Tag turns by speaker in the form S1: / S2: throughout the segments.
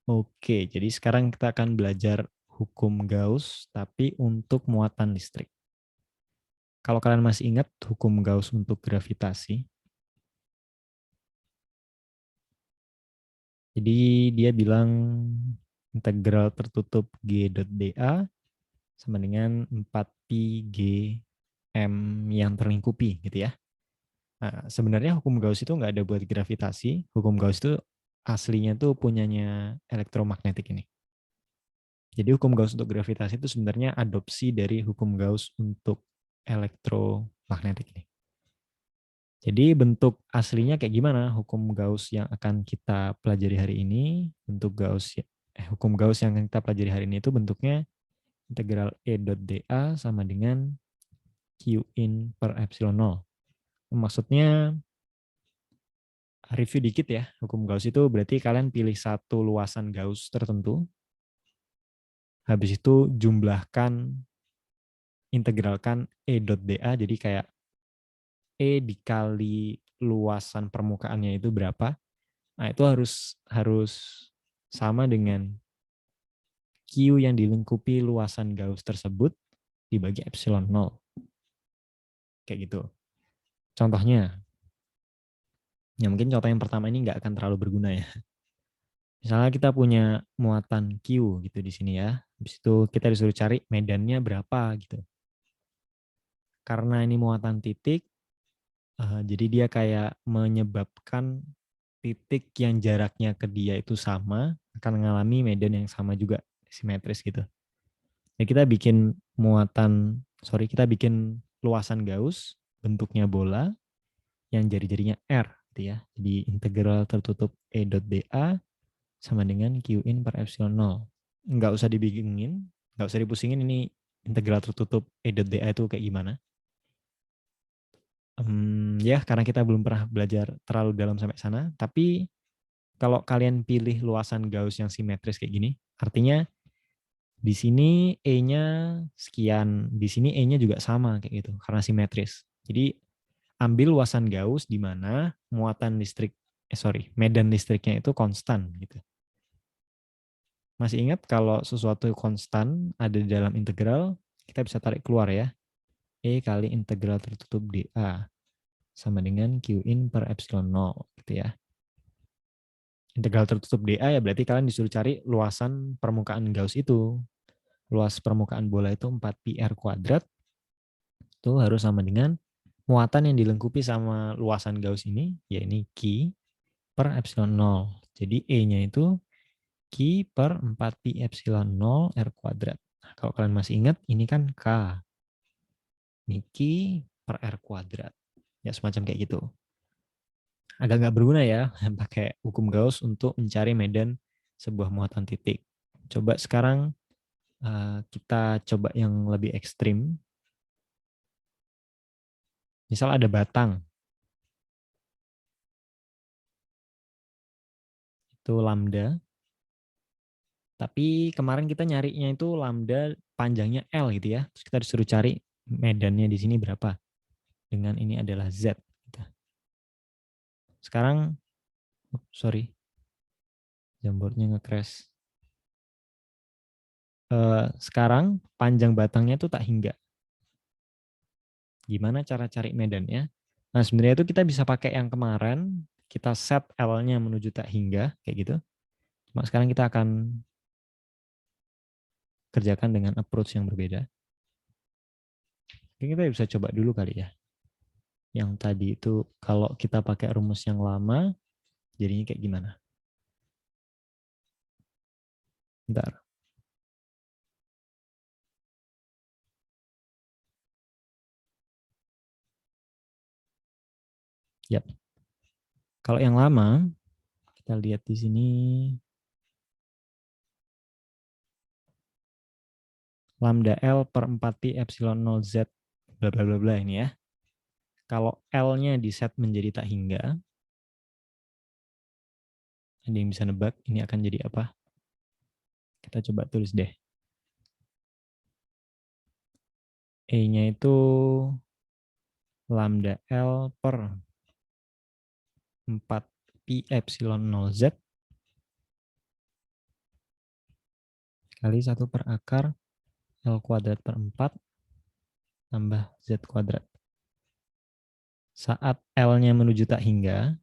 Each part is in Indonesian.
S1: Oke, jadi sekarang kita akan belajar hukum Gauss, tapi untuk muatan listrik. Kalau kalian masih ingat hukum Gauss untuk gravitasi, jadi dia bilang integral tertutup G dot dA sama dengan 4pi G M yang terlingkupi gitu ya. Nah, sebenarnya hukum Gauss itu nggak ada buat gravitasi. Hukum Gauss itu aslinya tuh punyanya elektromagnetik ini. Jadi hukum Gauss untuk gravitasi itu sebenarnya adopsi dari hukum Gauss untuk elektromagnetik ini. Jadi bentuk aslinya kayak gimana hukum Gauss yang akan kita pelajari hari ini? Hukum Gauss yang akan kita pelajari hari ini itu bentuknya integral E dot dA sama dengan Q in per epsilon 0. Maksudnya review dikit ya, hukum Gauss itu berarti kalian pilih satu luasan Gauss tertentu, habis itu integralkan E dot dA, jadi kayak E dikali luasan permukaannya itu berapa. Nah, itu harus harus sama dengan Q yang dilingkupi luasan Gauss tersebut dibagi epsilon 0. Kayak gitu. Contohnya, ya mungkin contoh yang pertama ini nggak akan terlalu berguna ya. Misalnya kita punya muatan Q gitu di sini ya. Habis itu kita disuruh cari medannya berapa gitu. Karena ini muatan titik, jadi dia kayak menyebabkan titik yang jaraknya ke dia itu sama akan mengalami medan yang sama juga, simetris gitu. Ya kita bikin luasan Gauss bentuknya bola yang jari-jarinya R gitu ya. Jadi integral tertutup E dot dA sama dengan Q in per epsilon 0. Nggak usah dibingungin, nggak usah dipusingin ini integral tertutup E dot dA itu kayak gimana. Ya karena kita belum pernah belajar terlalu dalam sampai sana, tapi kalau kalian pilih luasan Gauss yang simetris kayak gini, artinya di sini E-nya sekian, di sini E-nya juga sama kayak gitu karena simetris. Jadi ambil luasan Gauss di mana medan listriknya itu konstan gitu. Masih ingat kalau sesuatu konstan ada di dalam integral, kita bisa tarik keluar ya. E kali integral tertutup dA sama dengan Q in per epsilon 0 gitu ya. Integral tertutup dA ya berarti kalian disuruh cari luasan permukaan Gauss itu. Luas permukaan bola itu 4pi R kuadrat, itu harus sama dengan muatan yang dilengkupi sama luasan Gauss ini, ya ini Q per epsilon 0. Jadi E-nya itu Q per 4pi epsilon 0 R kuadrat. Nah, kalau kalian masih ingat, ini kan K. Ini Q per R kuadrat. Ya semacam kayak gitu. Agak nggak berguna ya pakai hukum Gauss untuk mencari medan sebuah muatan titik. Coba sekarang kita coba yang lebih ekstrim. Misal ada batang, itu lambda. Tapi kemarin kita nyarinya itu lambda panjangnya L gitu ya. Terus kita disuruh cari medannya di sini berapa. Dengan ini adalah Z. Gitu. Sekarang, sorry, jambornya nge-crash. Sekarang panjang batangnya itu tak hingga. Gimana cara cari medannya? Nah sebenarnya itu kita bisa pakai yang kemarin. Kita set L-nya menuju tak hingga. Kayak gitu. Cuma sekarang kita akan kerjakan dengan approach yang berbeda. Mungkin kita bisa coba dulu kali ya. Yang tadi itu kalau kita pakai rumus yang lama, jadinya kayak gimana? Bentar. Yap. Kalau yang lama, kita lihat di sini lambda L per 4pi epsilon 0 Z bla bla bla bla ini ya. Kalau L-nya di set menjadi tak hingga, ada yang bisa nebak ini akan jadi apa? Kita coba tulis deh. E-nya itu lambda L per 4pi epsilon 0 Z kali 1 per akar L kuadrat per 4 tambah Z kuadrat. Saat L-nya menuju tak hingga,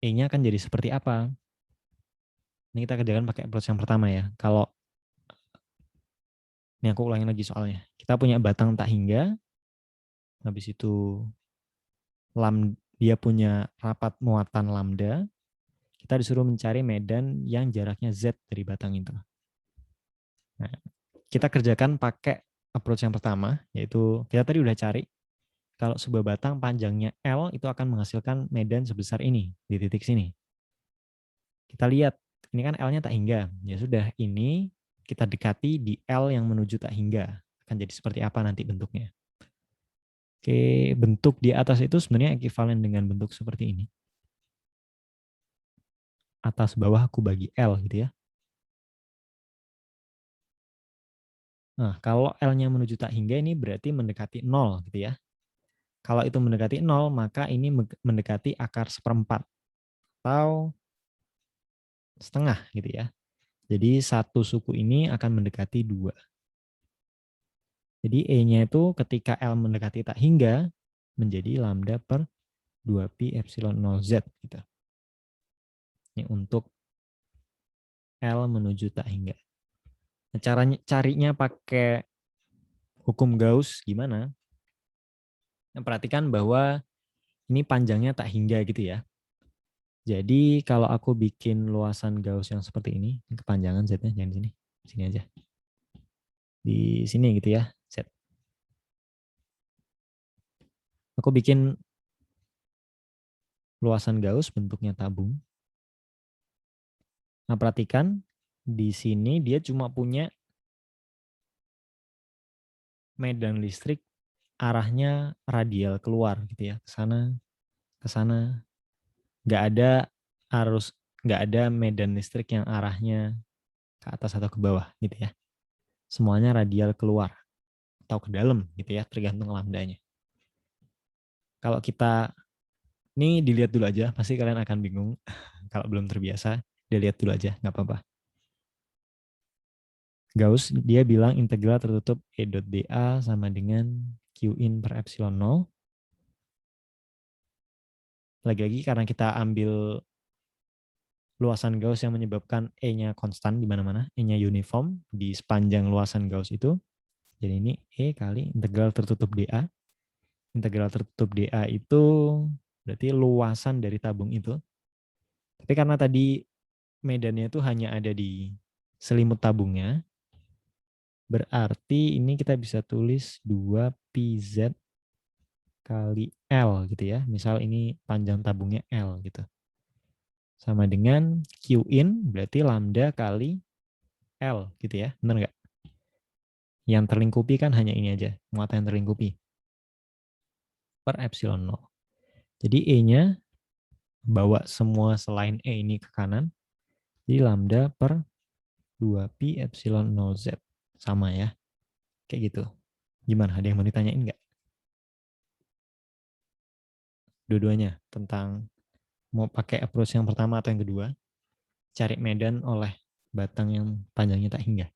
S1: E-nya akan jadi seperti apa? Ini kita kerjakan pakai approach yang pertama ya. Kalau ini aku ulangi lagi soalnya. Kita punya batang tak hingga, habis itu dia punya rapat muatan lambda, kita disuruh mencari medan yang jaraknya Z dari batang itu. Nah, kita kerjakan pakai approach yang pertama, yaitu kita tadi udah cari kalau sebuah batang panjangnya L itu akan menghasilkan medan sebesar ini di titik sini. Kita lihat, ini kan L-nya tak hingga. Ya sudah, ini kita dekati di L yang menuju tak hingga. Akan jadi seperti apa nanti bentuknya. Oke, bentuk di atas itu sebenarnya ekivalen dengan bentuk seperti ini. Atas bawah aku bagi L gitu ya. Nah, kalau L-nya menuju tak hingga ini berarti mendekati 0 gitu ya. Kalau itu mendekati 0, maka ini mendekati akar seperempat atau setengah gitu ya. Jadi satu suku ini akan mendekati 2. Jadi E-nya itu ketika L mendekati tak hingga menjadi lambda per 2pi epsilon 0Z gitu. Ini untuk L menuju tak hingga. Nah, caranya carinya pakai hukum Gauss gimana? Nah, perhatikan bahwa ini panjangnya tak hingga gitu ya. Jadi kalau aku bikin luasan Gauss yang seperti ini kepanjangan Z-nya jangan di sini. Sini aja. Di sini gitu ya, Z. Aku bikin luasan Gauss bentuknya tabung. Nah, perhatikan di sini dia cuma punya medan listrik arahnya radial keluar gitu ya, ke sana. Nggak ada arus, nggak ada medan listrik yang arahnya ke atas atau ke bawah gitu ya. Semuanya radial keluar atau ke dalam gitu ya, tergantung lambdanya. Kalau kita ini dilihat dulu aja, pasti kalian akan bingung. Kalau belum terbiasa, dilihat dulu aja, nggak apa-apa. Gauss dia bilang integral tertutup E dot dA sama dengan Q in per epsilon 0. Lagi-lagi karena kita ambil luasan Gauss yang menyebabkan E-nya konstan di mana-mana, E-nya uniform di sepanjang luasan Gauss itu. Jadi ini E kali integral tertutup dA. Integral tertutup dA itu berarti luasan dari tabung itu. Tapi karena tadi medannya itu hanya ada di selimut tabungnya, berarti ini kita bisa tulis 2πz kali L gitu ya. Misal ini panjang tabungnya L gitu. Sama dengan Q in berarti lambda kali L gitu ya. Benar nggak? Yang terlingkupi kan hanya ini aja. Muatan yang terlingkupi. Per epsilon 0. Jadi E-nya bawa semua selain E ini ke kanan. Jadi lambda per 2pi epsilon 0Z. Sama ya. Kayak gitu. Gimana? Ada yang mau ditanyain nggak? Dua-duanya tentang mau pakai approach yang pertama atau yang kedua. Cari medan oleh batang yang panjangnya tak hingga.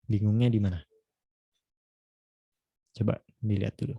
S1: Bingungnya di mana? Coba dilihat dulu.